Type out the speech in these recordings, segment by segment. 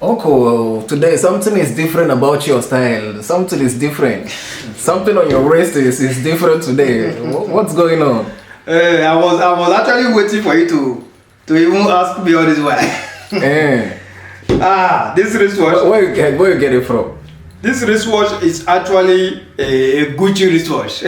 Uncle, today something is different about your style. Something is different. Something on your wrist is different today. What's going on? I was actually waiting for you to even ask me all this why. This wristwatch. Where you get it from? This wristwatch is actually a Gucci wristwatch.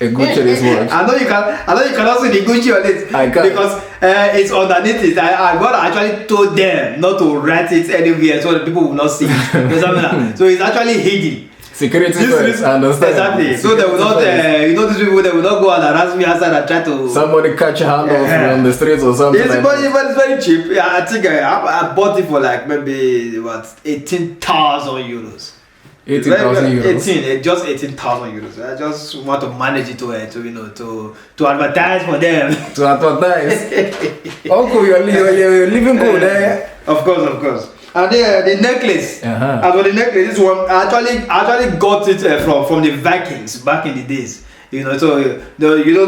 A Gucci wristwatch. I know you cannot see the Gucci on it. I can't. Because it's underneath it. I God actually told them not to write it anywhere so that people will not see it. So it's actually hidden. Security first, I understand. Exactly. So they will not, these people, they will not go and harass me outside and try to... Somebody catch a hand off on the streets or something. But it's very cheap. Yeah, I think I bought it for like maybe, 18,000 euros. 18,000 euros? Just 18,000 euros. I just want to manage it to advertise for them. To advertise? Uncle, you're living good, eh? Of course. And the necklace, as well, the necklace, this one, I actually got it from the Vikings back in the days. So those you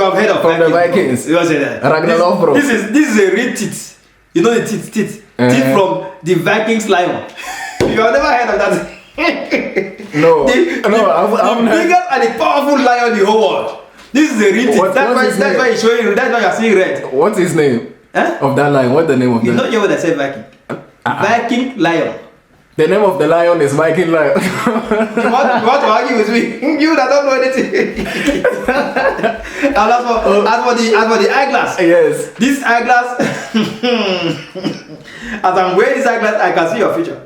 have heard of from the Vikings. You say that. Ragnarok, bro. This is a real teeth. You know the teeth. Teeth from the Vikings lion. You have never heard of that? No. The biggest and the powerful lion in the whole world. This is a real teeth. That's why it's showing you. That's why you're seeing red. What's his name? Of that lion? What's the name of that? You not hear what I said, Viking. Viking lion. The name of the lion is Viking lion. you want to argue with me? You that don't know anything. And as for the eyeglass. Yes. This eyeglass. As I'm wearing this eyeglass, I can see your future.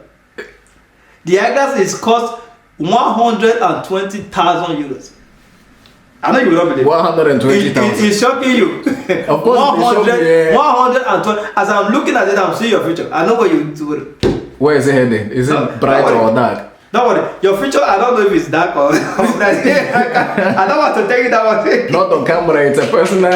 The eyeglass is cost 120,000 euros. I know you will not believe. 120,000. It's shocking you. Of course, 120. As I'm looking at it, I'm seeing your future. I know what you do. Where is it heading? Is it bright or dark? Don't worry. Your future, I don't know if it's dark or bright. I don't want to tell you that one. Not on camera. It's a personal.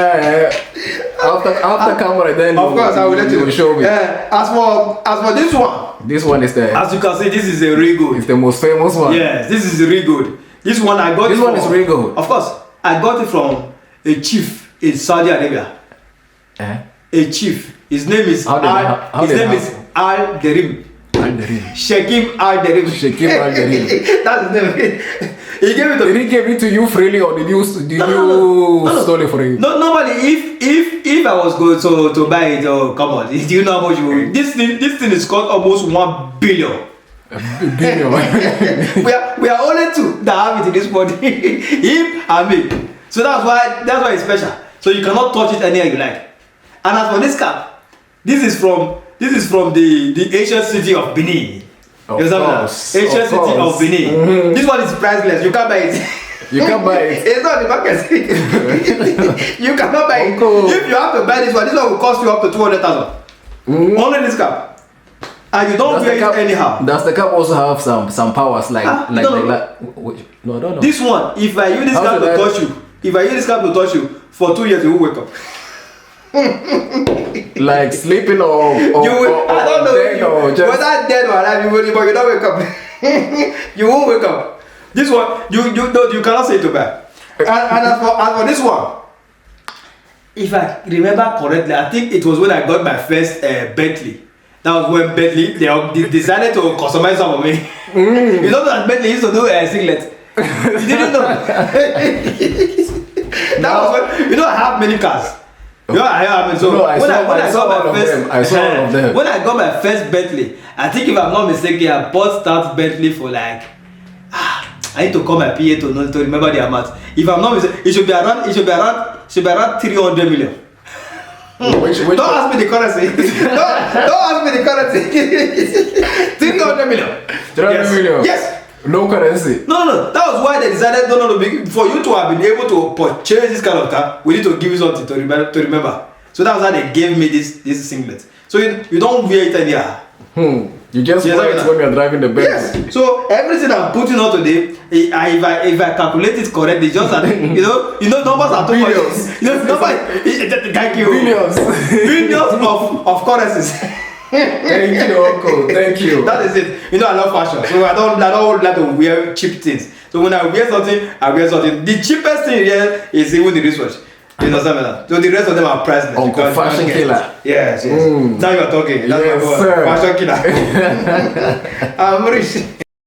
After camera, then of course I will let you show me. As for this one. This one is the. As you can see, this is a real good. It's the most famous one. Yes, this is real good. This one I got. This one is real good. Of course. I got it from a chief in Saudi Arabia. A chief. His name is Al Derim. Shekim Al Derim. Shekim Al Derim. That's his name. He gave it to me. Did he give it to you freely or did you stole it for him? No, normally if I was going to buy it, come on, do you know how much you this thing is cost almost 1 billion. we are only two that have it in this body. Him and me. So that's why it's special. So you cannot touch it anywhere you like. And as for this cap, this is from the ancient city of Benin. Ancient city of Benin. This one is priceless. You can't buy it. You can't buy it. It's not the market. You cannot buy it. If you have to buy this one will cost you up to 200,000. Only this cap. And you don't wear it anyhow. Does the cap also have some powers like no, I don't know. This one, if I use this cap to touch you, for 2 years you will wake up. Like sleeping or I don't know dead or just whether dead or alive, but you don't wake up. You won't wake up. This one, you cannot say to buy. And as for this one, if I remember correctly, I think it was when I got my first Bentley. That was when Bentley they decided to customize some of me. You know that Bentley used to do a singlet. You didn't know. That was when I have many cars. I saw all of them. When I got my first Bentley, I think if I'm not mistaken, I bought that Bentley for like I need to call my PA to remember the amount. If I'm not mistaken, it should be around 300 million. Don't ask me the currency. don't ask me the currency. 300 million. 300 million. Yes. No currency. No. That was why they decided for you to have been able to purchase this kind of car, we need to give you something to remember. So that was how they gave me this singlet. So you don't wear it anyhow. You just wear it when you're driving the Bentley. Yes. So everything I'm putting on today, if I calculate it correctly, just numbers are too much. Thank you. Billions of currencies. Thank you, Uncle. Thank you. That is it. I love fashion, so I don't like to wear cheap things. So when I wear something, The cheapest thing here is even the wristwatch. You understand me? So the rest of them are presidents. Uncle Fashion Killer. Yes, yes. Now you're talking. That's Yes, my sir. Fashion Killer. I'm rich.